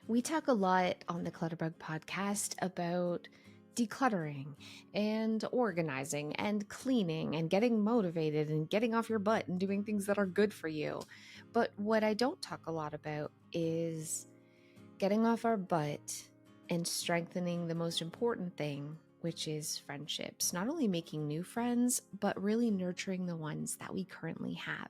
We talk a lot on the Clutterbug podcast about decluttering and organizing and cleaning and getting motivated and getting off your butt and doing things that are good for you. But what I don't talk a lot about is getting off our butt and strengthening the most important thing, which is friendships. Not only making new friends, but really nurturing the ones that we currently have.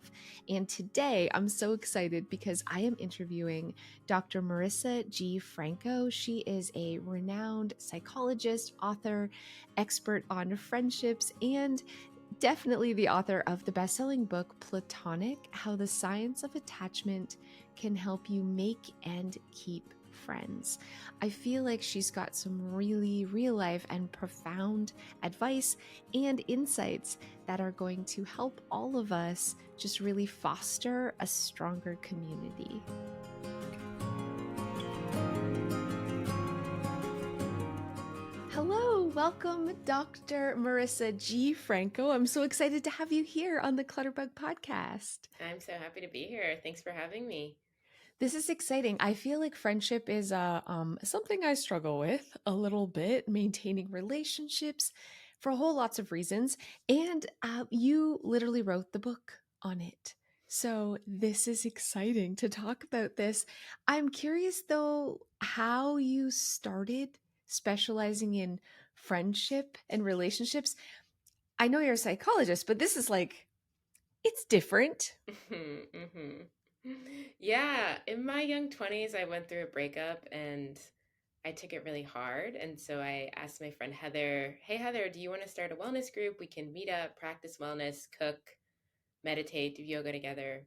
And today I'm so excited because I am interviewing Dr. Marisa G. Franco. She is a renowned psychologist, author, expert on friendships, and definitely the author of the best-selling book Platonic: How the Science of Attachment Can Help You Make and Keep Friends. I feel like she's got some really real life and profound advice and insights that are going to help all of us just really foster a stronger community. Hello, welcome, Dr. Marisa G. Franco. I'm so excited to have you here on the Clutterbug podcast. I'm so happy to be here. Thanks for having me. This is exciting. I feel like friendship is something I struggle with a little bit, maintaining relationships for a whole lots of reasons. And you literally wrote the book on it. So this is exciting to talk about this. I'm curious though how you started specializing in friendship and relationships. I know you're a psychologist, but this is like, it's different. Yeah, in my young 20s, I went through a breakup and I took it really hard. And so I asked my friend Heather, "Hey, Heather, do you want to start a wellness group? We can meet up, practice wellness, cook, meditate, do yoga together."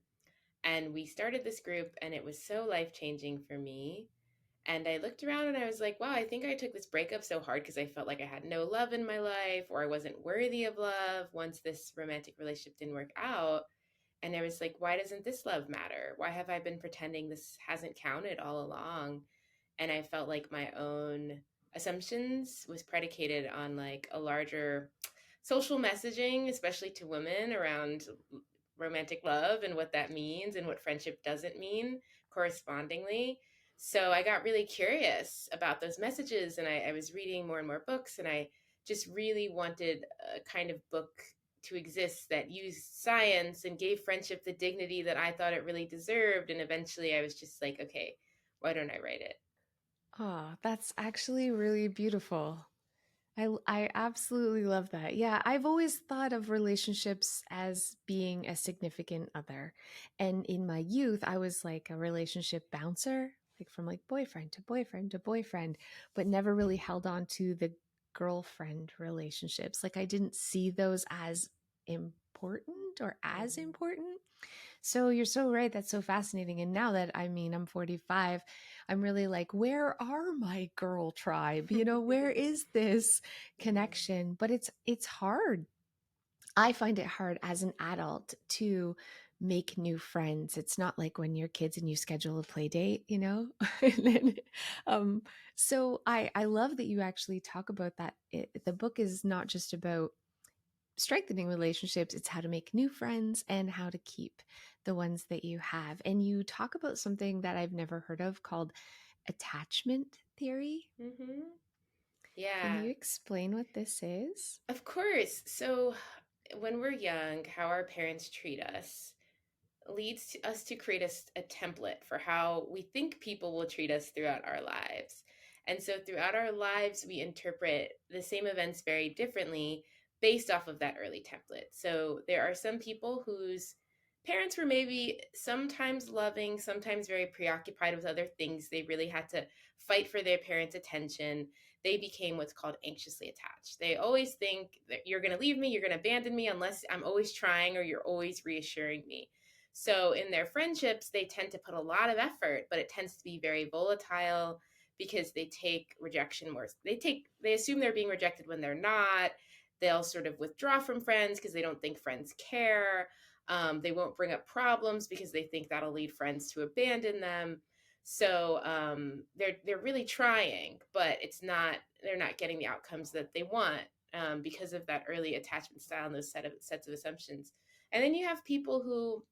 And we started this group, and it was so life-changing for me. And I looked around and I was like, wow, I think I took this breakup so hard because I felt like I had no love in my life, or I wasn't worthy of love once this romantic relationship didn't work out. And I was like, why doesn't this love matter? Why have I been pretending this hasn't counted all along? And I felt like my own assumptions was predicated on like a larger social messaging, especially to women, around romantic love and what that means and what friendship doesn't mean correspondingly. So I got really curious about those messages, and I was reading more and more books, and I just really wanted a kind of book to exist that used science and gave friendship the dignity that I thought it really deserved. And eventually I was just like, okay, why don't I write it? Oh, that's actually really beautiful. I absolutely love that. Yeah, I've always thought of relationships as being a significant other. And in my youth, I was like a relationship bouncer, like from like boyfriend to boyfriend to boyfriend, but never really held on to the girlfriend relationships. Like I didn't see those as important or as Mm-hmm. important. So you're so right. That's so fascinating. And now that I'm 45, I'm really like, where are my girl tribe? Where is this Yeah. connection? But it's hard. I find it hard as an adult to make new friends. It's not like when you're kids and you schedule a play date. And then, um, so I love that you actually talk about that. The book is not just about strengthening relationships, it's how to make new friends and how to keep the ones that you have. And you talk about something that I've never heard of called attachment theory. Mm-hmm. Can Yeah, you explain what this is? of course. So when we're young, how our parents treat us leads to us to create a template for how we think people will treat us throughout our lives. And so throughout our lives, we interpret the same events very differently based off of that early template. So there are some people whose parents were maybe sometimes loving, sometimes very preoccupied with other things. They really had to fight for their parents' attention. They became what's called anxiously attached. They always think that you're going to leave me, you're going to abandon me unless I'm always trying or you're always reassuring me. So in their friendships, they tend to put a lot of effort, but it tends to be very volatile because they take rejection more. They assume they're being rejected when they're not. They'll sort of withdraw from friends because they don't think friends care. They won't bring up problems because they think that'll lead friends to abandon them. So they're really trying, but they're not getting the outcomes that they want because of that early attachment style and those sets of assumptions. And then you have people who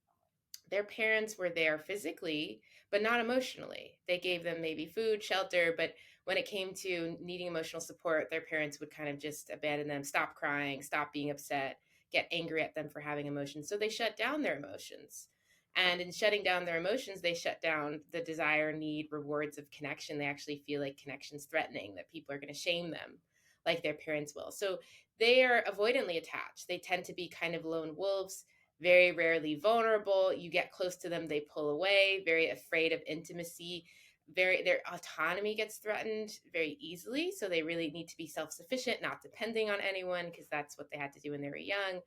their parents were there physically, but not emotionally. They gave them maybe food, shelter, but when it came to needing emotional support, their parents would kind of just abandon them, stop crying, stop being upset, get angry at them for having emotions. So they shut down their emotions. And in shutting down their emotions, they shut down the desire, need, rewards of connection. They actually feel like connection's threatening, that people are going to shame them like their parents will. So they are avoidantly attached. They tend to be kind of lone wolves, very rarely vulnerable. You get close to them, they pull away, very afraid of intimacy. Their autonomy gets threatened very easily. So they really need to be self-sufficient, not depending on anyone, because that's what they had to do when they were young.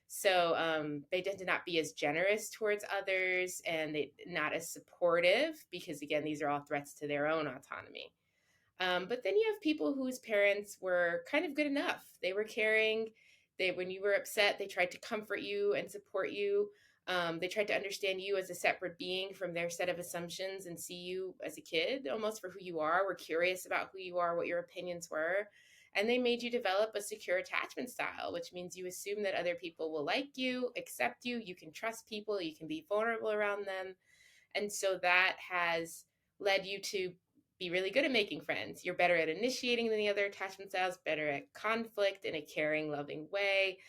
So they tend to not be as generous towards others, and they not as supportive, because again, these are all threats to their own autonomy. But then you have people whose parents were kind of good enough. They were caring. When you were upset, they tried to comfort you and support you. They tried to understand you as a separate being from their set of assumptions and see you as a kid almost for who you are. Were curious about who you are, what your opinions were. And they made you develop a secure attachment style, which means you assume that other people will like you, accept you, you can trust people, you can be vulnerable around them. And so that has led you to be really good at making friends. You're better at initiating than the other attachment styles, better at conflict in a caring, loving way.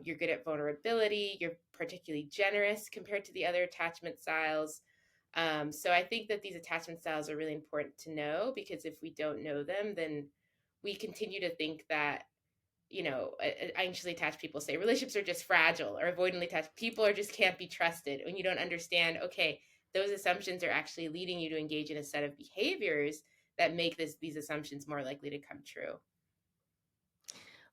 You're good at vulnerability. You're particularly generous compared to the other attachment styles. So I think that these attachment styles are really important to know, because if we don't know them, then we continue to think that, anxiously attached people say relationships are just fragile, or avoidantly attached people are just can't be trusted. When you don't understand, okay, those assumptions are actually leading you to engage in a set of behaviors that make these assumptions more likely to come true.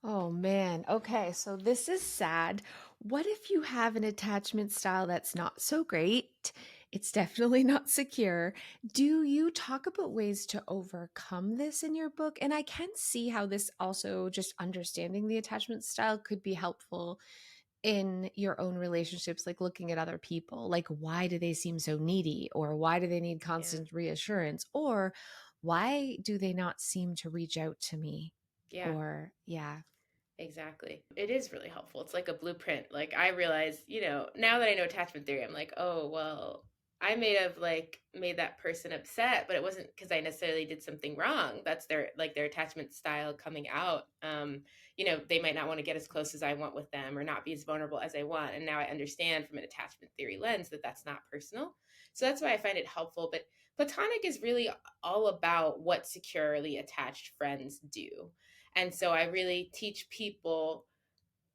Oh man. Okay, so this is sad. What if you have an attachment style that's not so great? It's definitely not secure. Do you talk about ways to overcome this in your book? And I can see how this also, just understanding the attachment style, could be helpful in your own relationships, like looking at other people. Like, why do they seem so needy? Or why do they need Yeah. constant reassurance? Or why do they not seem to reach out to me? Yeah. Or, yeah. Exactly. It is really helpful. It's like a blueprint. Like I realize, now that I know attachment theory, I'm like, oh, well, I may have like made that person upset, but it wasn't because I necessarily did something wrong. That's their attachment style coming out. They might not want to get as close as I want with them, or not be as vulnerable as I want. And now I understand from an attachment theory lens that that's not personal. So that's why I find it helpful. But platonic is really all about what securely attached friends do. And so I really teach people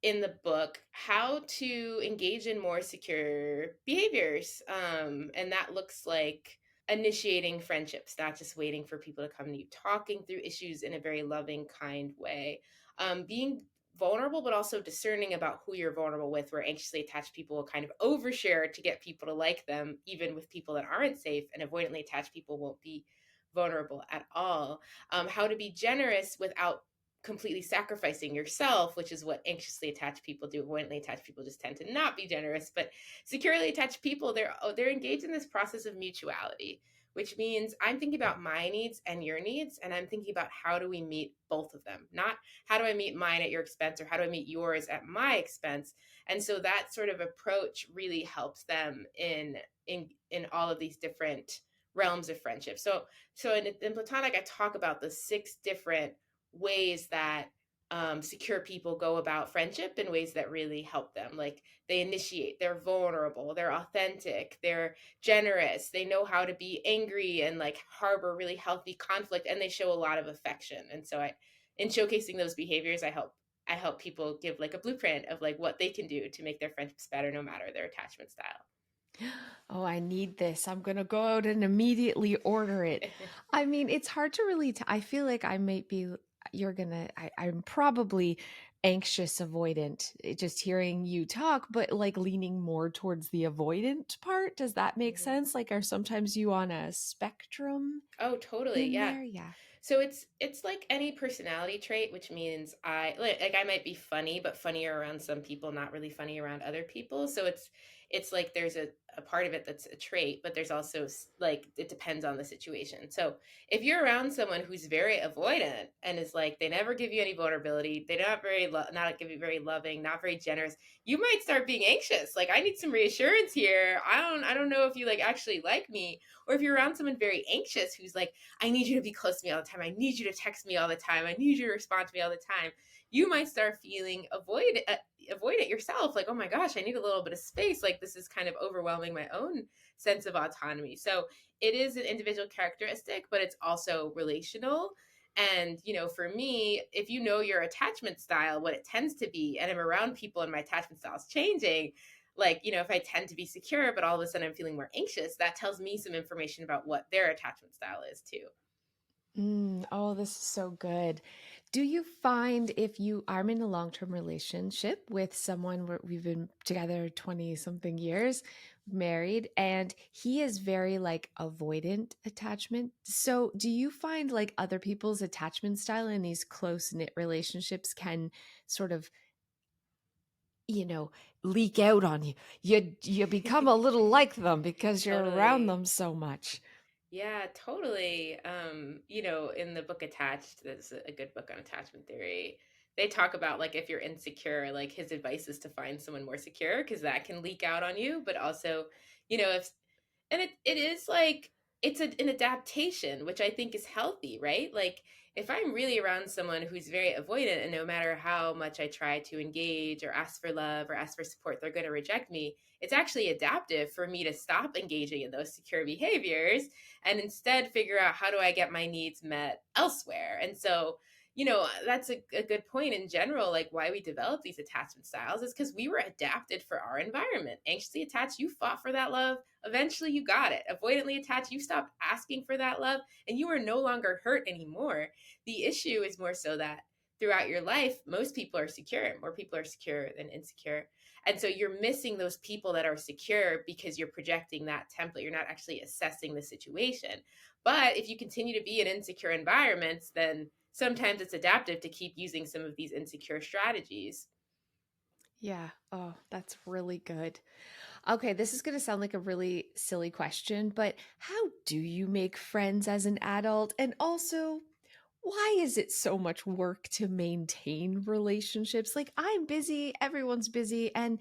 in the book how to engage in more secure behaviors. And that looks like initiating friendships, not just waiting for people to come to you, talking through issues in a very loving, kind way, being vulnerable, but also discerning about who you're vulnerable with, where anxiously attached people will kind of overshare to get people to like them, even with people that aren't safe, and avoidantly attached people won't be vulnerable at all. How to be generous without completely sacrificing yourself, which is what anxiously attached people do. Avoidantly attached people just tend to not be generous, but securely attached people, they're engaged in this process of mutuality, which means I'm thinking about my needs and your needs, and I'm thinking about how do we meet both of them, not how do I meet mine at your expense, or how do I meet yours at my expense. And so that sort of approach really helps them in all of these different realms of friendship. So in platonic, I talk about the 6 different ways that secure people go about friendship in ways that really help them. Like they initiate, they're vulnerable, they're authentic, they're generous, they know how to be angry and like harbor really healthy conflict, and they show a lot of affection. And so in showcasing those behaviors, I help people give like a blueprint of like what they can do to make their friendships better, no matter their attachment style. Oh, I need this. I'm going to go out and immediately order it. I mean, it's hard to really, I feel like I might be, you're going to, I'm probably anxious avoidant, just hearing you talk, but like leaning more towards the avoidant part. Does that make Mhm. sense? Like, are sometimes you on a spectrum Oh, totally. in Yeah. there? Yeah. So it's like any personality trait, which means I might be funny, but funnier around some people, not really funny around other people. So it's like there's a part of it that's a trait, but there's also like it depends on the situation. So if you're around someone who's very avoidant and is like they never give you any vulnerability, they're not not give you very loving, not very generous, you might start being anxious. Like I need some reassurance here. I don't know if you like actually like me. Or if you're around someone very anxious who's like, I need you to be close to me all the time. I need you to text me all the time. I need you to respond to me all the time. You might start feeling avoid it yourself, like, oh my gosh, I need a little bit of space, like this is kind of overwhelming my own sense of autonomy. So it is an individual characteristic, but it's also relational. And for me, if you know your attachment style, what it tends to be, and I'm around people and my attachment style is changing, like if I tend to be secure but all of a sudden I'm feeling more anxious, that tells me some information about what their attachment style is too. Oh, this is so good. Do you find if you are in a long-term relationship with someone where we've been together 20 something years, married, and he is very like avoidant attachment. So, do you find like other people's attachment style in these close-knit relationships can sort of, you know, leak out on you? You become a little like them because you're around Totally. them so much. Yeah, totally. In the book Attached, there's a good book on attachment theory. They talk about like if you're insecure, like his advice is to find someone more secure because that can leak out on you. But also, if and it is like it's an adaptation, which I think is healthy, right? Like if I'm really around someone who's very avoidant and no matter how much I try to engage or ask for love or ask for support, they're going to reject me. It's actually adaptive for me to stop engaging in those secure behaviors and instead figure out how do I get my needs met elsewhere. And so that's a good point in general, like why we develop these attachment styles is because we were adapted for our environment. Anxiously attached, you fought for that love. Eventually you got it. Avoidantly attached, you stopped asking for that love and you are no longer hurt anymore. The issue is more so that throughout your life, most people are secure. More people are secure than insecure. And so you're missing those people that are secure because you're projecting that template. You're not actually assessing the situation. But if you continue to be in insecure environments, then sometimes it's adaptive to keep using some of these insecure strategies. Yeah. Oh, that's really good. Okay, this is going to sound like a really silly question, but how do you make friends as an adult? And also, why is it so much work to maintain relationships? Like, I'm busy, everyone's busy, and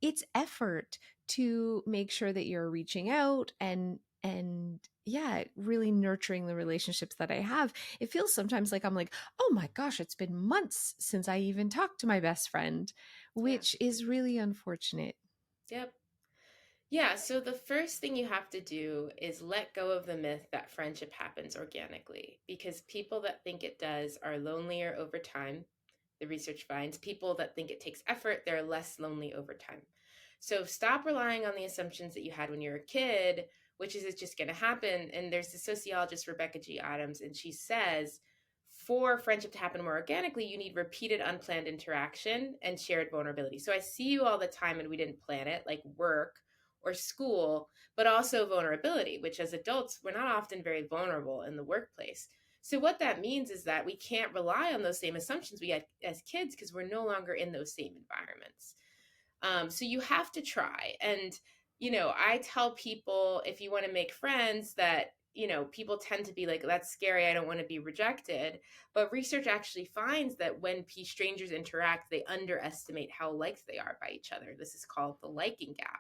it's effort to make sure that you're reaching out and yeah, really nurturing the relationships that I have. It feels sometimes like I'm like, "Oh my gosh, it's been months since I even talked to my best friend," Yeah. which is really unfortunate. Yep. Yeah, so the first thing you have to do is let go of the myth that friendship happens organically because people that think it does are lonelier over time. The research finds people that think it takes effort, they're less lonely over time. So stop relying on the assumptions that you had when you were a kid, which is it's just going to happen. And there's the sociologist Rebecca G. Adams, and she says for friendship to happen more organically, you need repeated unplanned interaction and shared vulnerability. So I see you all the time and we didn't plan it, like work or school, but also vulnerability, which as adults, we're not often very vulnerable in the workplace. So what that means is that we can't rely on those same assumptions we had as kids because we're no longer in those same environments. So you have to try. And, I tell people if you want to make friends that, people tend to be like, that's scary. I don't want to be rejected. But research actually finds that when strangers interact, they underestimate how liked they are by each other. This is called the liking gap.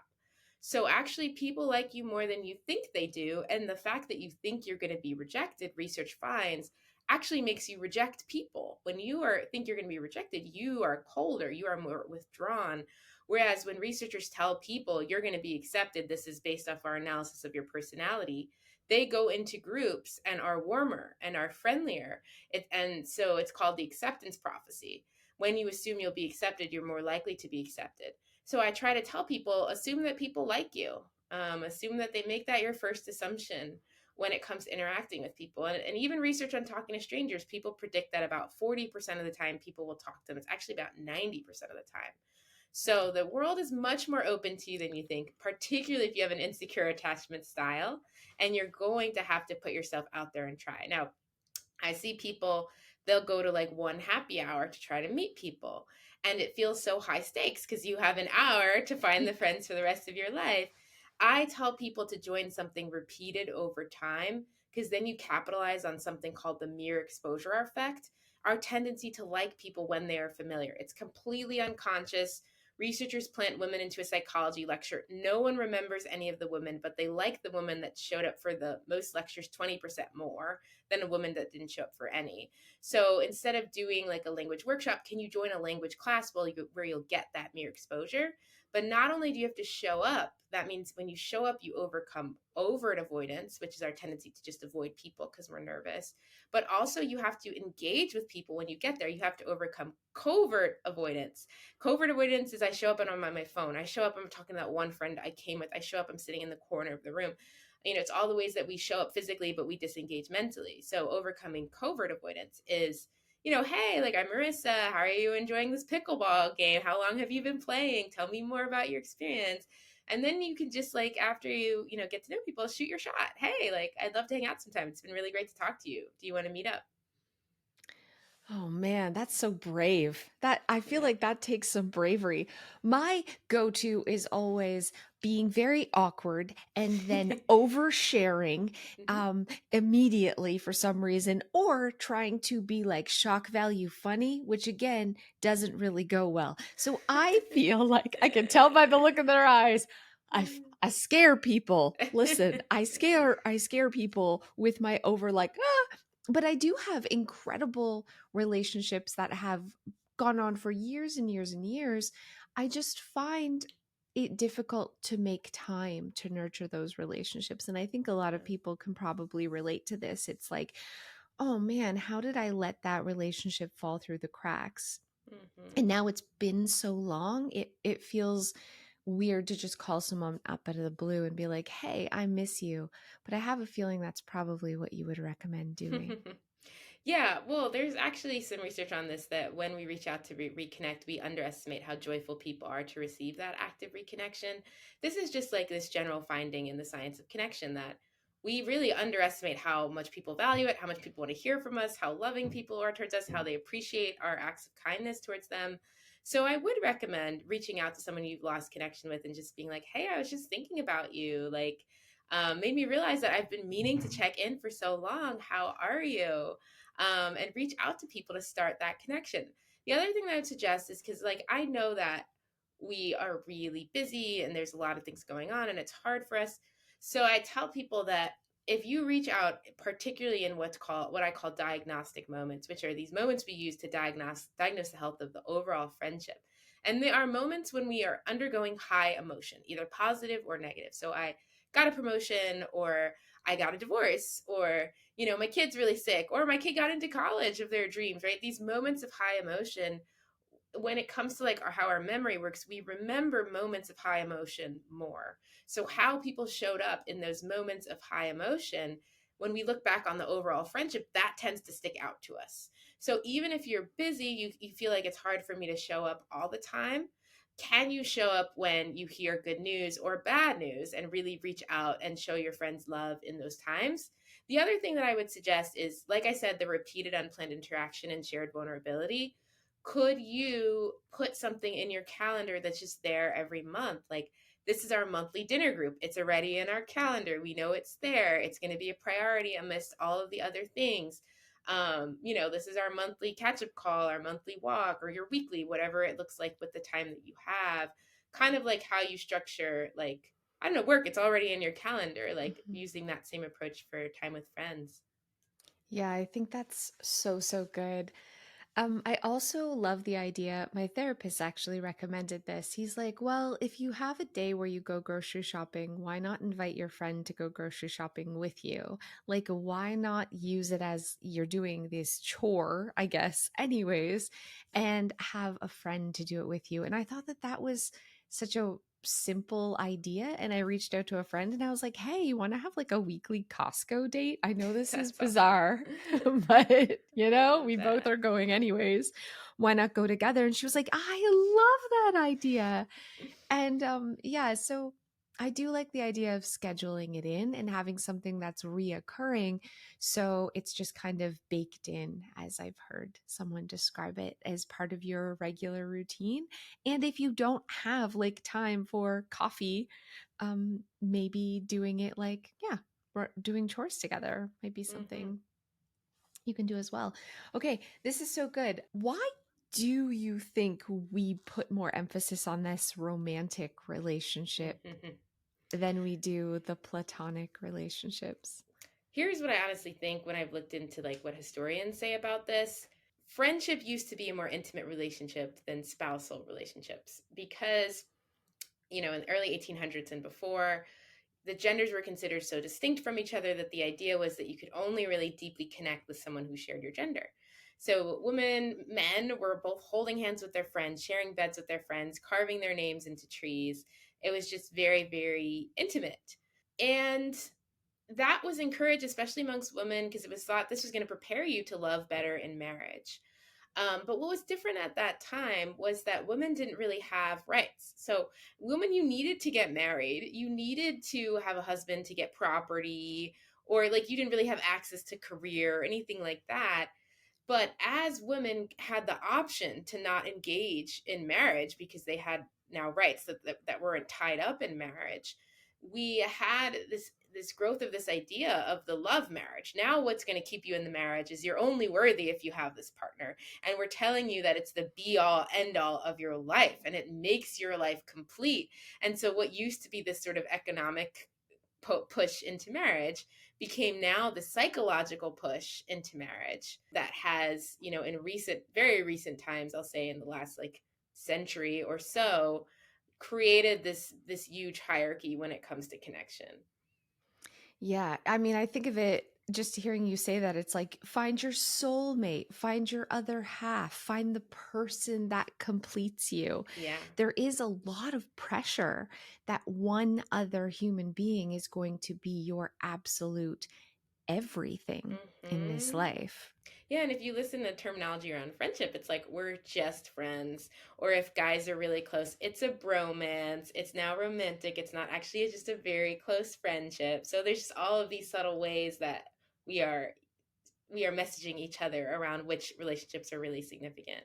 So actually, people like you more than you think they do. And the fact that you think you're going to be rejected, research finds, actually makes you reject people. When you think you're going to be rejected, you are colder, you are more withdrawn. Whereas when researchers tell people you're going to be accepted, this is based off our analysis of your personality, they go into groups and are warmer and are friendlier. And so it's called the acceptance prophecy. When you assume you'll be accepted, you're more likely to be accepted. So I try to tell people, assume that people like you. Assume that they make that your first assumption when it comes to interacting with people. And even research on talking to strangers, people predict that about 40% of the time people will talk to them. It's actually about 90% of the time. So the world is much more open to you than you think, particularly if you have an insecure attachment style and you're going to have to put yourself out there and try. Now, I see people, they'll go to like one happy hour to try to meet people. And it feels so high stakes because you have an hour to find the friends for the rest of your life. I tell people to join something repeated over time because then you capitalize on something called the mere exposure effect, our tendency to like people when they are familiar. It's completely unconscious. Researchers plant women into a psychology lecture. No one remembers any of the women, but they like the woman that showed up for the most lectures 20% more than a woman that didn't show up for any. So instead of doing like a language workshop, can you join a language class where you'll get that mere exposure? But not only do you have to show up, that means when you show up, you overcome overt avoidance, which is our tendency to just avoid people because we're nervous. But also, you have to engage with people when you get there. You have to overcome covert avoidance. Covert avoidance is I show up and I'm on my phone. I show up, I'm talking to that one friend I came with. I show up, I'm sitting in the corner of the room. It's all the ways that we show up physically, but we disengage mentally. So, overcoming covert avoidance is hey, like I'm Marissa. How are you enjoying this pickleball game? How long have you been playing? Tell me more about your experience. And then you can just like after get to know people, shoot your shot. Hey, like I'd love to hang out sometime. It's been really great to talk to you. Do you want to meet up? Oh man, that's so brave. That I feel Yeah. like that takes some bravery. My go-to is always being very awkward and then oversharing Hmm. immediately for some reason, or trying to be like shock value funny, which again doesn't really go well. So I feel like I can tell by the look in their eyes. I scare people. Listen, I scare people with my over like but I do have incredible relationships that have gone on for years and years and years. I just find it difficult to make time to nurture those relationships. And I think a lot of people can probably relate to this. It's like, oh man, how did I let that relationship fall through the cracks? Hmm. And now it's been so long, it feels weird to just call someone up out of the blue and be like, hey, I miss you. But I have a feeling that's probably what you would recommend doing. Yeah, well, there's actually some research on this that when we reach out to reconnect, we underestimate how joyful people are to receive that active reconnection. This is just like this general finding in the science of connection that we really underestimate how much people value it, how much people want to hear from us, how loving people are towards us, how they appreciate our acts of kindness towards them. So I would recommend reaching out to someone you've lost connection with and just being like, "Hey, I was just thinking about you." Like, made me realize that I've been meaning to check in for so long. How are you? And reach out to people to start that connection. The other thing that I would suggest is because, like, I know that we are really busy and there's a lot of things going on and it's hard for us. So I tell people that if you reach out, particularly in what I call diagnostic moments, which are these moments we use to diagnose the health of the overall friendship. And there are moments when we are undergoing high emotion, either positive or negative. So I got a promotion, or I got a divorce, or my kid's really sick, or my kid got into college of their dreams, right? These moments of high emotion, when it comes to like how our memory works, we remember moments of high emotion more. So how people showed up in those moments of high emotion, when we look back on the overall friendship, that tends to stick out to us. So even if you're busy, you feel like it's hard for me to show up all the time. Can you show up when you hear good news or bad news and really reach out and show your friends love in those times? The other thing that I would suggest is, like I said, the repeated unplanned interaction and shared vulnerability. Could you put something in your calendar that's just there every month? Like, this is our monthly dinner group. It's already in our calendar. We know it's there. It's going to be a priority amidst all of the other things. This is our monthly catch up call, our monthly walk, or your weekly, whatever it looks like with the time that you have. Kind of like how you structure, like, I don't know, work. It's already in your calendar, like Mhm. using that same approach for time with friends. Yeah, I think that's so, so good. I also love the idea. My therapist actually recommended this. He's like, well, if you have a day where you go grocery shopping, why not invite your friend to go grocery shopping with you? Like, why not use it as you're doing this chore, I guess, anyways, and have a friend to do it with you? And I thought that that was such a simple idea. And I reached out to a friend and I was like, hey, you want to have like a weekly Costco date? I know this is That's awesome. bizarre, but I love we both that. are going anyways. Why not go together? And she was like, I love that idea. And yeah, so I do like the idea of scheduling it in and having something that's reoccurring. So it's just kind of baked in, as I've heard someone describe it, as part of your regular routine. And if you don't have like time for coffee, maybe doing it like, yeah, we're doing chores together might be Hmm. something you can do as well. Okay, this is so good. Why do you think we put more emphasis on this romantic relationship than we do the platonic relationships? Here's what I honestly think when I've looked into like what historians say about this. Friendship used to be a more intimate relationship than spousal relationships because, in the early 1800s and before, the genders were considered so distinct from each other that the idea was that you could only really deeply connect with someone who shared your gender. So women, men were both holding hands with their friends, sharing beds with their friends, carving their names into trees. It was just very, very intimate. And that was encouraged, especially amongst women, because it was thought this was going to prepare you to love better in marriage. But what was different at that time was that women didn't really have rights. So, women, you needed to get married, you needed to have a husband to get property, or like you didn't really have access to career or anything like that. But as women had the option to not engage in marriage because they had now rights that weren't tied up in marriage, we had this growth of this idea of the love marriage. Now what's going to keep you in the marriage is you're only worthy if you have this partner. And we're telling you that it's the be all end all of your life and it makes your life complete. And so what used to be this sort of economic push into marriage became now the psychological push into marriage that has, in very recent times, I'll say in the last like century or so, created this huge hierarchy when it comes to connection. Yeah, I mean, I think of it just hearing you say that it's like find your soulmate, find your other half, find the person that completes you. Yeah. There is a lot of pressure that one other human being is going to be your absolute everything in this Hmm. life. Yeah, and if you listen to terminology around friendship, it's like we're just friends. Or if guys are really close, it's a bromance. It's now romantic. It's not actually just a very close friendship. So there's just all of these subtle ways that we are we are messaging each other around which relationships are really significant.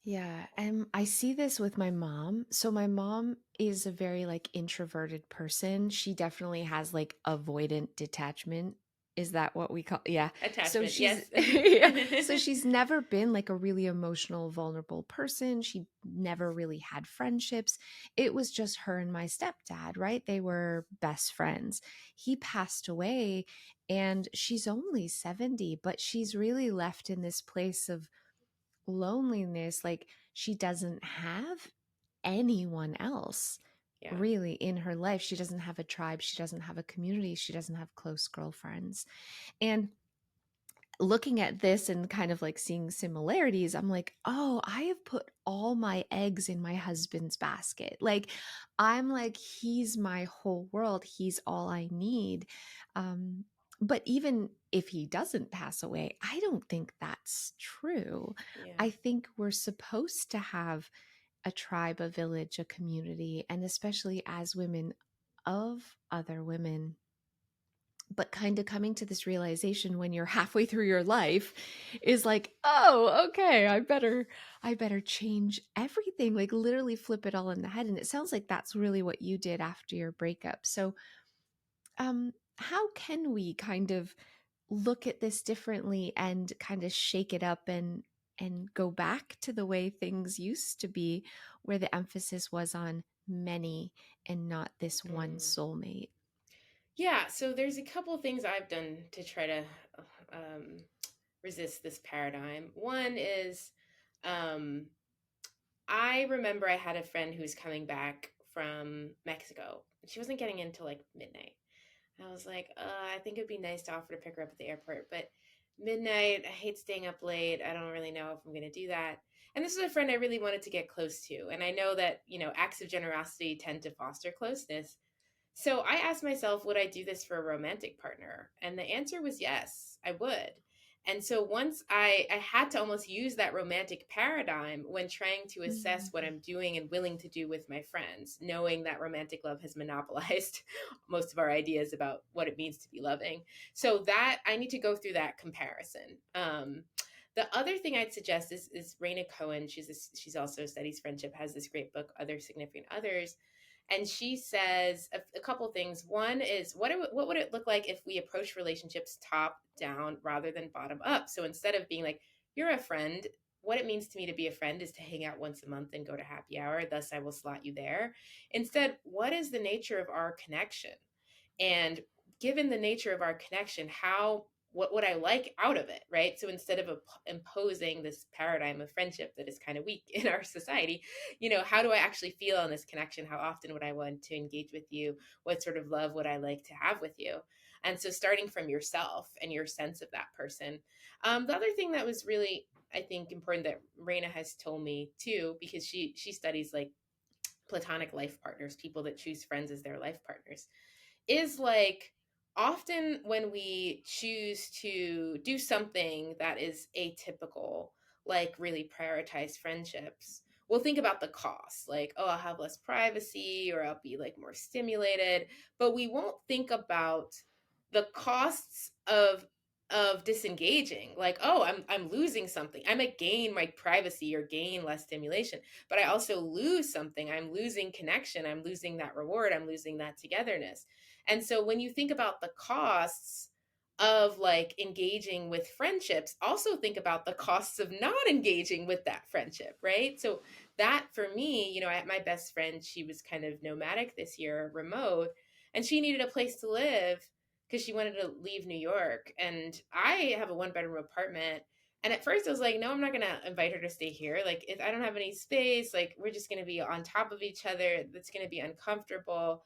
Yeah, and I see this with my mom. So my mom is a very like introverted person. She definitely has like avoidant detachment. Is that what we call? Yeah. So Attachment, she's yes. yeah. So she's never been like a really emotional, vulnerable person. She never really had friendships. It was just her and my stepdad, right? They were best friends. He passed away and she's only 70, but she's really left in this place of loneliness. Like she doesn't have anyone else Yeah. really in her life. She doesn't have a tribe, she doesn't have a community, she doesn't have close girlfriends. And looking at this and kind of like seeing similarities, I'm like, oh, I have put all my eggs in my husband's basket. Like, I'm like, he's my whole world. He's all I need. Um, but even if he doesn't pass away, I don't think that's true. Yeah. I think we're supposed to have a tribe, a village, a community, and especially as women of other women, but kind of coming to this realization when you're halfway through your life is like, oh, okay, I better change everything, like literally flip it all in the head. And it sounds like that's really what you did after your breakup. So how can we kind of look at this differently and kind of shake it up and go back to the way things used to be, where the emphasis was on many and not this one Mm. soulmate? Yeah, so there's a couple of things I've done to try to um, resist this paradigm. One is um, I remember I had a friend who was coming back from Mexico. She wasn't getting in till like midnight. I was like, I think it'd be nice to offer to pick her up at the airport, but midnight, I hate staying up late. I don't really know if I'm going to do that. And this is a friend I really wanted to get close to. And I know that, acts of generosity tend to foster closeness. So I asked myself, would I do this for a romantic partner? And the answer was yes, I would. And so once I had to almost use that romantic paradigm when trying to assess what Mhm. I'm doing and willing to do with my friends, knowing that romantic love has monopolized most of our ideas about what it means to be loving. So that I need to go through that comparison. The other thing I'd suggest is Raina Cohen. She's also studies friendship, has this great book, Other Significant Others, and she says a couple things. One is what would it look like if we approach relationships top down rather than bottom up? So instead of being like, you're a friend, what it means to me to be a friend is to hang out once a month and go to happy hour, thus I will slot you there. Instead, what is the nature of our connection? And given the nature of our connection, how what would I like out of it, right? So instead of imposing this paradigm of friendship that is kind of weak in our society, how do I actually feel on this connection? How often would I want to engage with you? What sort of love would I like to have with you? And so starting from yourself and your sense of that person. The other thing that was really, I think, important that Raina has told me too, because she studies like platonic life partners, people that choose friends as their life partners, is like often when we choose to do something that is atypical, like really prioritize friendships, we'll think about the cost, like, oh, I'll have less privacy or I'll be like more stimulated, but we won't think about the costs of disengaging, like, oh, I'm losing something. I might gain my privacy or gain less stimulation, but I also lose something. I'm losing connection, I'm losing that reward, I'm losing that togetherness. And so when you think about the costs of like engaging with friendships, also think about the costs of not engaging with that friendship, right? So that for me, my best friend, she was kind of nomadic this year, remote, and she needed a place to live because she wanted to leave New York. And I have a 1 bedroom apartment. And at first I was like, no, I'm not going to invite her to stay here. Like, if I don't have any space, like, we're just going to be on top of each other. That's going to be uncomfortable.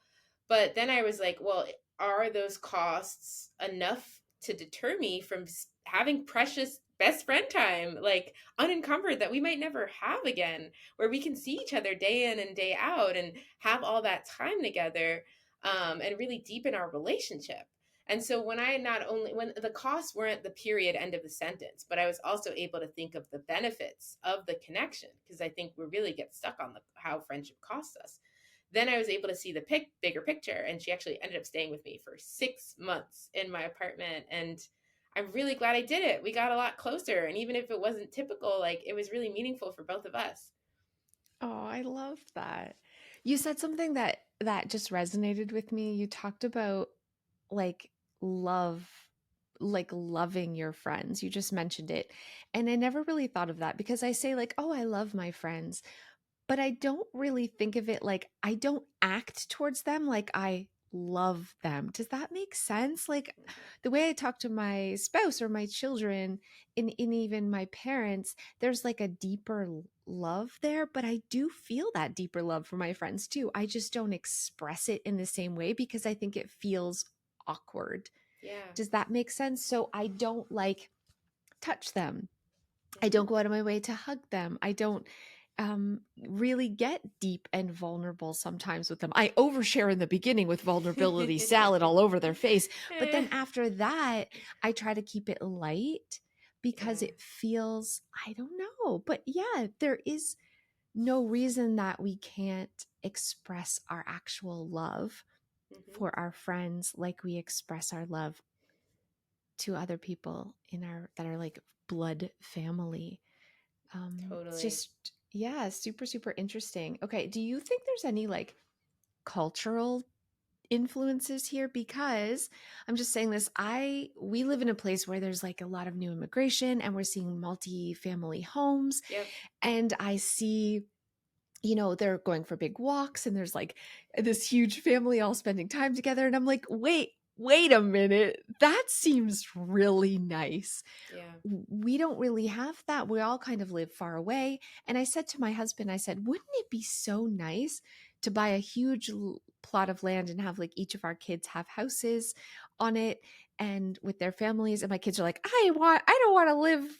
But then I was like, well, are those costs enough to deter me from having precious best friend time, like unencumbered, that we might never have again, where we can see each other day in and day out and have all that time together, and really deepen our relationship. And so when I not only when the costs weren't the period end of the sentence, but I was also able to think of the benefits of the connection, because I think we really get stuck on how friendship costs us. Then I was able to see the bigger picture, and she actually ended up staying with me for 6 months in my apartment. And I'm really glad I did it. We got a lot closer, and even if it wasn't typical, like, it was really meaningful for both of us. Oh, I love that. You said something that just resonated with me. You talked about like love, like loving your friends. You just mentioned it. And I never really thought of that because I say like, "Oh, I love my friends." But I don't really think of it like I don't act towards them like I love them. Does that make sense? Like Mhm. the way I talk to my spouse or my children and even my parents, there's like a deeper love there, but I do feel that deeper love for my friends too. I just don't express it in the same way because I think it feels awkward. Yeah. Does that make sense? So I don't like touch them. I Hmm. don't go out of my way to hug them. I don't really get deep and vulnerable sometimes with them. I overshare in the beginning with vulnerability salad all over their face. But then after that, I try to keep it light because Yeah. it feels, I don't know. But yeah, there is no reason that we can't express our actual love Hmm. for our friends like we express our love to other people in our that are like blood family. It's Totally. just, yeah, super, super interesting. Okay. Do you think there's any like cultural influences here? Because I'm just saying this, we live in a place where there's like a lot of new immigration and we're seeing multi-family homes. Yep. And I see, they're going for big walks and there's like this huge family all spending time together. And I'm like, wait a minute. That seems really nice. Yeah. We don't really have that. We all kind of live far away. And I said to my husband, I said, wouldn't it be so nice to buy a huge plot of land and have like each of our kids have houses on it? and with their families, and my kids are like, I don't want to live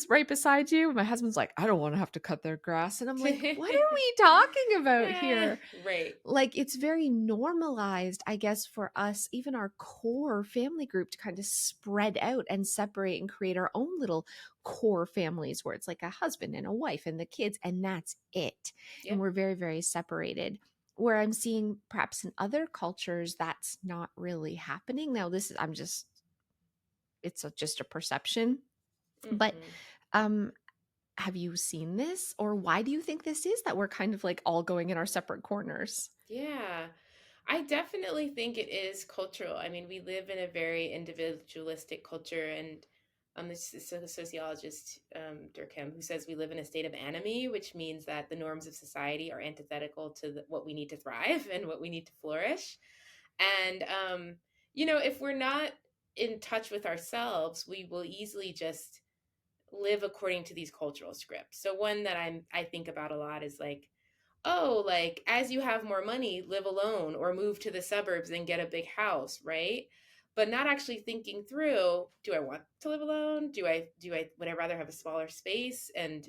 right beside you. And my husband's like, I don't want to have to cut their grass. And I'm like, what are we talking about here? Right. Like, it's very normalized, I guess, for us, even our core family group, to kind of spread out and separate and create our own little core families where it's like a husband and a wife and the kids, and that's it. And Yep. we're very, very separated. Where I'm seeing perhaps in other cultures, that's not really happening. Now, this is, just a perception. But Hmm. um, have you seen this? Or why do you think this is that we're kind of like all going in our separate corners? Yeah. I definitely think it is cultural. I mean, we live in a very individualistic culture, and this is a sociologist, Durkheim, who says we live in a state of anomie, which means that the norms of society are antithetical to what we need to thrive and what we need to flourish. And if we're not in touch with ourselves, we will easily just live according to these cultural scripts. So one that I think about a lot is like, oh, like as you have more money, live alone or move to the suburbs and get a big house, right? But not actually thinking through, do I want to live alone? Do I would I rather have a smaller space and,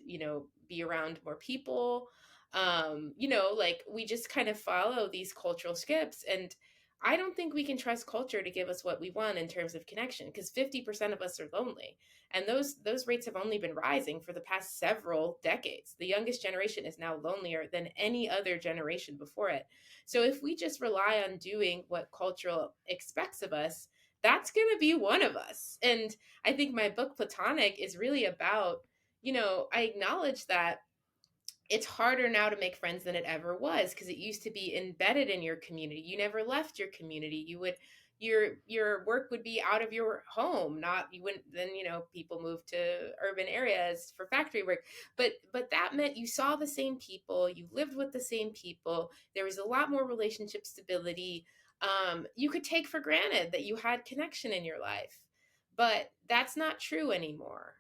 be around more people? Like we just kind of follow these cultural scripts, and I don't think we can trust culture to give us what we want in terms of connection, because 50% of us are lonely, and those rates have only been rising for the past several decades. The youngest generation is now lonelier than any other generation before it. So if we just rely on doing what culture expects of us, that's going to be one of us. And I think my book Platonic is really about, I acknowledge that it's harder now to make friends than it ever was, because it used to be embedded in your community. You never left your community. Your work would be out of your home, not you wouldn't then, people moved to urban areas for factory work. But that meant you saw the same people, you lived with the same people, there was a lot more relationship stability. You could take for granted that you had connection in your life, but that's not true anymore.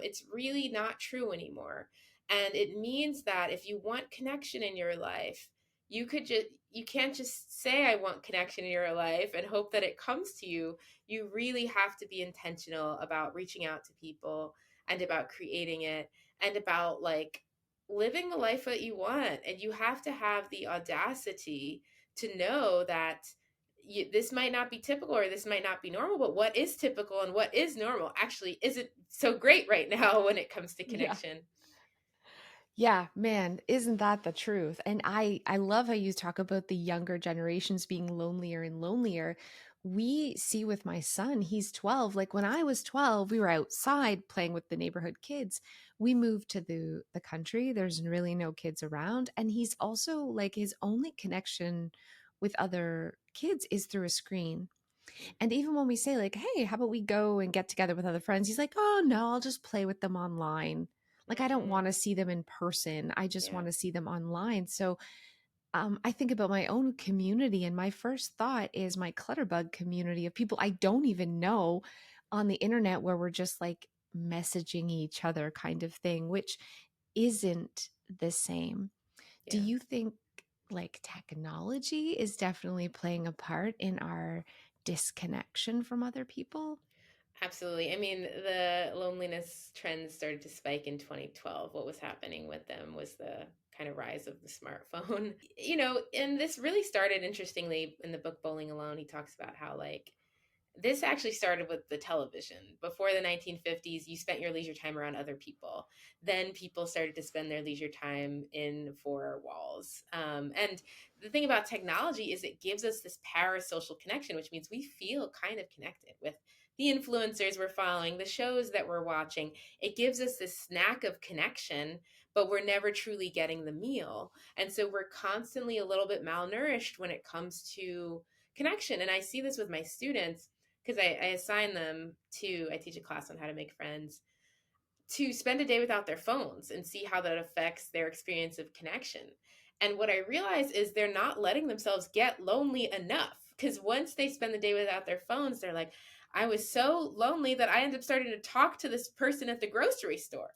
It's really not true anymore. And it means that if you want connection in your life, you can't just say I want connection in your life and hope that it comes to you. You really have to be intentional about reaching out to people and about creating it and about like living the life that you want. And you have to have the audacity to know that this might not be typical or this might not be normal, but what is typical and what is normal actually isn't so great right now when it comes to Yeah. connection. Yeah, man, isn't that the truth? And I love how you talk about the younger generations being lonelier and lonelier. We see with my son, he's 12. Like when I was 12, we were outside playing with the neighborhood kids. We moved to the country. There's really no kids around, and he's also like his only connection with other kids is through a screen. And even when we say like, "Hey, how about we go and get together with other friends?" He's like, "Oh, no, I'll just play with them online. Like I don't Mm-hmm. want to see them in person. I just Yeah. want to see them online." So, I think about my own community, and my first thought is my Clutterbug community of people I don't even know on the internet, where we're just like messaging each other kind of thing, which isn't the same. Do Yeah. you think like technology is definitely playing a part in our disconnection from other people? Absolutely. I mean, the loneliness trends started to spike in 2012. What was happening with them was the kind of rise of the smartphone. And this really started interestingly in the book Bowling Alone. He talks about how like this actually started with the television. Before the 1950s, you spent your leisure time around other people. Then people started to spend their leisure time in four walls. And the thing about technology is it gives us this parasocial connection, which means we feel kind of connected with the influencers we're following, the shows that we're watching. It gives us this snack of connection, but we're never truly getting the meal. And so we're constantly a little bit malnourished when it comes to connection. And I see this with my students because I assign them I teach a class on how to make friends, to spend a day without their phones and see how that affects their experience of connection. And what I realize is they're not letting themselves get lonely enough, because once they spend the day without their phones, they're like, I was so lonely that I ended up starting to talk to this person at the grocery store.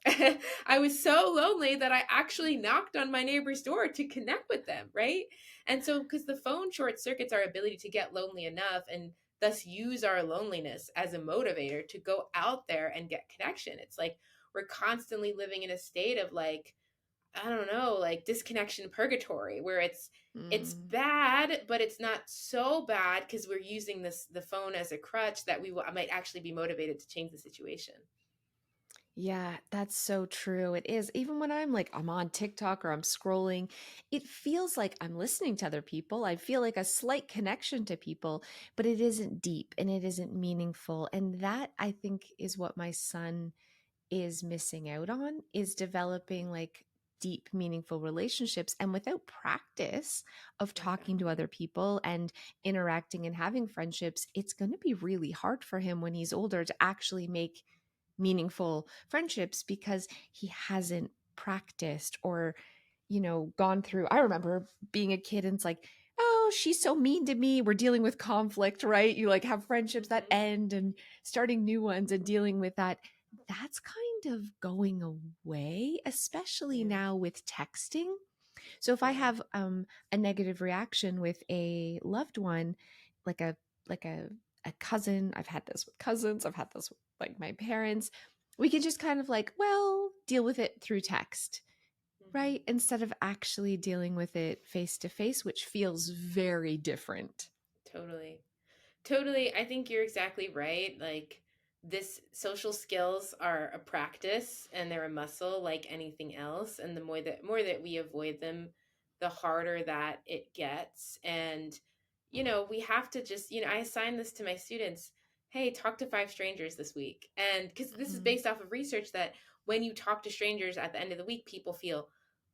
I was so lonely that I actually knocked on my neighbor's door to connect with them, right? And so, because the phone short circuits our ability to get lonely enough and thus use our loneliness as a motivator to go out there and get connection. It's like we're constantly living in a state of like, I don't know, like disconnection purgatory, where it's Mm. bad, but it's not so bad because we're using the phone as a crutch that might actually be motivated to change the situation. Yeah, that's so true. It is. Even when I'm like, I'm on TikTok or I'm scrolling, it feels like I'm listening to other people. I feel like a slight connection to people, but it isn't deep and it isn't meaningful. And that I think is what my son is missing out on, is developing like deep meaningful relationships. And without practice of talking to Exactly. other people and interacting and having friendships, it's going to be really hard for him when he's older to actually make meaningful friendships because he hasn't practiced or gone through. I remember being a kid and it's like, oh, she's so mean to me, we're dealing with conflict, right? You like have friendships that Hmm. end and starting new ones and dealing with that. That's kind of going away, especially Yeah. now with texting. So if I Yeah. have a negative reaction with a loved one, like a cousin, I've had this with cousins, I've had this with like my parents, we can just kind of like, well, deal with it through text, Hmm. right? Instead of actually dealing with it face to face, which feels very different. Totally. Totally. I think you're exactly right. Like, this social skills are a practice and they're a muscle like anything else. And the more that we avoid them, the harder that it gets. And, we have to just, I assign this to my students. Hey, talk to 5 strangers this week. And because this is Mhm. based off of research that when you talk to strangers at the end of the week, people feel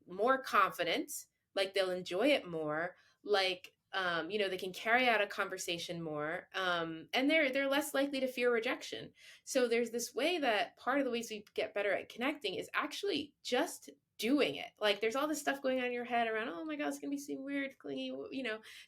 more confident, like they'll enjoy it more, like they can carry out a conversation more, and they're less likely to fear rejection. So there's this way that part of the ways we get better at connecting is actually just doing it. Like, there's all this stuff going on in your head around, oh my god, it's gonna be so weird, clingy,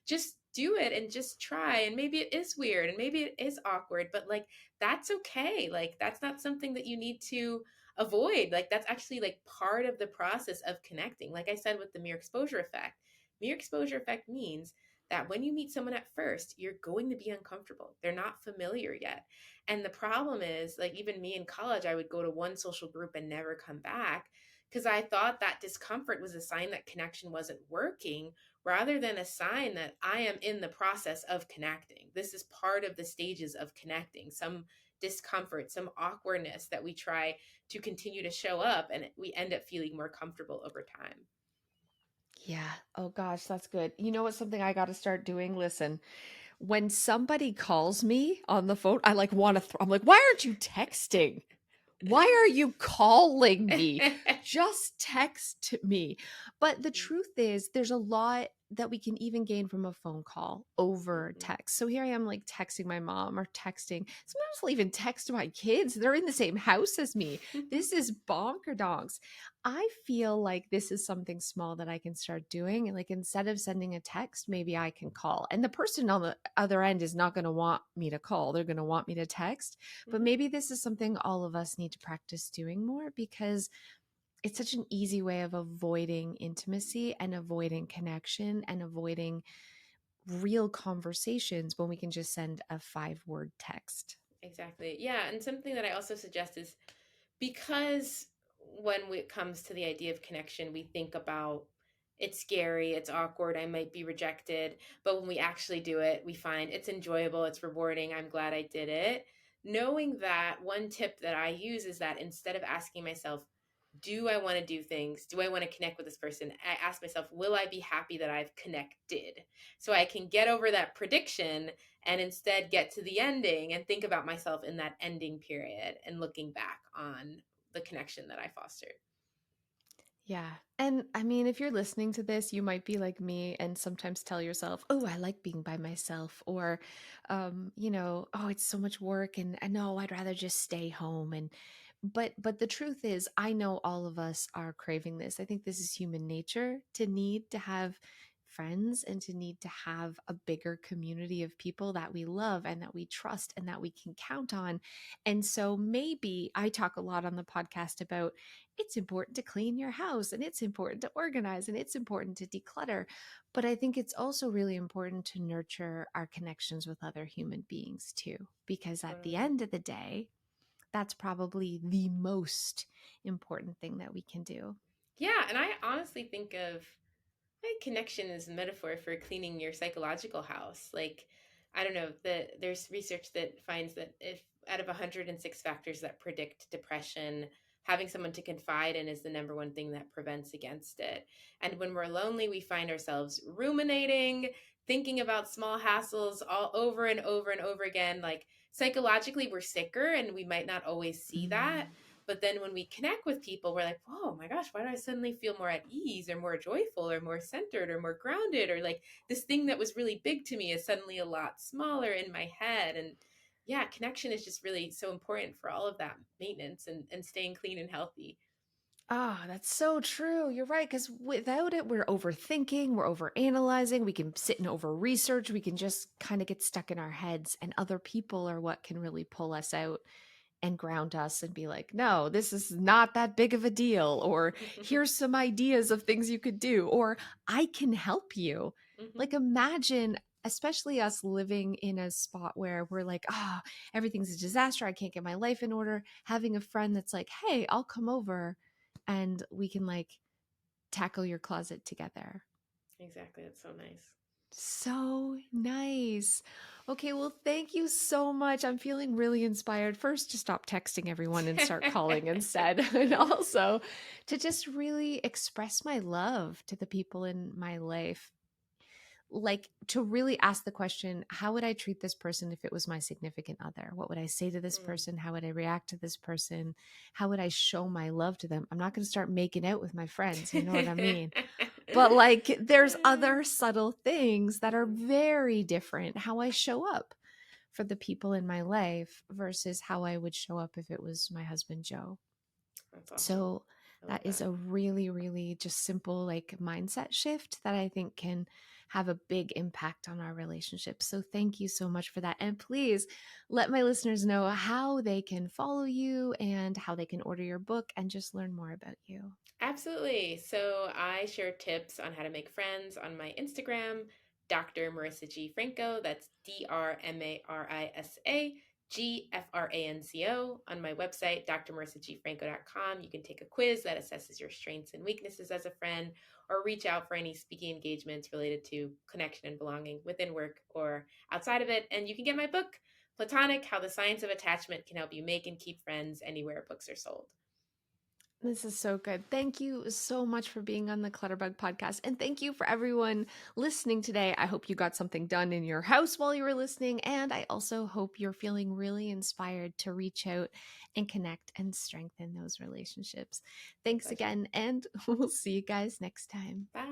just do it and just try. And maybe it is weird and maybe it is awkward, but like, that's okay. Like, that's not something that you need to avoid. Like, that's actually like part of the process of connecting. Like I said, with the mere exposure effect means that when you meet someone at first, you're going to be uncomfortable. They're not familiar yet. And the problem is, like, even me in college, I would go to one social group and never come back because I thought that discomfort was a sign that connection wasn't working rather than a sign that I am in the process of connecting. This is part of the stages of connecting. Some discomfort, some awkwardness that we try to continue to show up, and we end up feeling more comfortable over time. Yeah. Oh gosh, that's good. You know what's something I got to start doing? Listen, when somebody calls me on the phone, I like want to I'm like, "Why aren't you texting? Why are you calling me? Just text me." But the truth is, there's a lot that we can even gain from a phone call over Mhm. text. So here I am, like texting my mom or texting. Sometimes I'll even text my kids. They're in the same house as me. This is bonkerdonks. I feel like this is something small that I can start doing. And like instead of sending a text, maybe I can call. And the person on the other end is not going to want me to call. They're going to want me to text. But Mhm. maybe this is something all of us need to practice doing more because it's such an easy way of avoiding intimacy and avoiding connection and avoiding real conversations when we can just send a 5-word text. Exactly. Yeah, and something that I also suggest is, because when it comes to the idea of connection, we think about it's scary, it's awkward, I might be rejected. But when we actually do it, we find it's enjoyable, it's rewarding, I'm glad I did it. Knowing that, one tip that I use is that instead of asking myself, do I want to do things? Do I want to connect with this person? I ask myself, will I be happy that I've connected? So I can get over that prediction and instead get to the ending and think about myself in that ending period and looking back on the connection that I fostered. Yeah. And I mean, if you're listening to this, you might be like me and sometimes tell yourself, oh, I like being by myself. Or, oh, it's so much work and no, I'd rather just stay home. But the truth is, I know all of us are craving this. I think this is human nature to need to have friends and to need to have a bigger community of people that we love and that we trust and that we can count on. And so maybe I talk a lot on the podcast about it's important to clean your house and it's important to organize and it's important to declutter. But I think it's also really important to nurture our connections with other human beings too, because at the Totally. end of the day, that's probably the most important thing that we can do. Yeah, and I honestly think of like connection is a metaphor for cleaning your psychological house. Like, I don't know, there's research that finds that if out of 106 factors that predict depression, having someone to confide in is the number one thing that prevents against it. And when we're lonely, we find ourselves ruminating, thinking about small hassles all over and over and over again. Like psychologically, we're sicker and we might not always see that. Mm. But then when we connect with people, we're like, whoa, my gosh, why do I suddenly feel more at ease or more joyful or more centered or more grounded? Or like this thing that was really big to me is suddenly a lot smaller in my head. And yeah, connection is just really so important for all of that maintenance and staying clean and healthy. Ah, that's so true. You're right. Because without it, we're overthinking, we're overanalyzing, we can sit and over research, we can just kind of get stuck in our heads, and other people are what can really pull us out and ground us and be like, no, this is not that big of a deal. Or here's some ideas of things you could do. Or I can help you. Hmm. Like, imagine, especially us living in a spot where we're like, ah, everything's a disaster. I can't get my life in order. Having a friend that's like, hey, I'll come over and we can like tackle your closet together. Exactly. That's so nice. So nice. Okay, well, thank you so much. I'm feeling really inspired first to stop texting everyone and start calling instead, and also to just really express my love to the people in my life. Like to really ask the question, how would I treat this person if it was my significant other? What would I say to this Mm. person? How would I react to this person? How would I show my love to them? I'm not going to start making out with my friends. You know what I mean? But like there's other subtle things that are Mhm. very different how I show up for the people in my life versus how I would show up if it was my husband Joe. That's awesome. So I love that is that. a really, really just simple like mindset shift that I think can have a big impact on our relationship. So thank you so much for that. And please let my listeners know how they can follow you and how they can order your book and just learn more about you. Absolutely. So I share tips on how to make friends on my Instagram, Dr. Marisa G. Franco. That's DrMarisa On my website, drmarisagfranco.com. You can take a quiz that assesses your strengths and weaknesses as a friend, or reach out for any speaking engagements related to connection and belonging within work or outside of it. And you can get my book, Platonic: How the Science of Attachment Can Help You Make and Keep Friends Anywhere Books Are Sold. This is so good. Thank you so much for being on the Clutterbug podcast. And thank you for everyone listening today. I hope you got something done in your house while you were listening. And I also hope you're feeling really inspired to reach out and connect and strengthen those relationships. My Thanks pleasure. again. And we'll see you guys next time. Bye.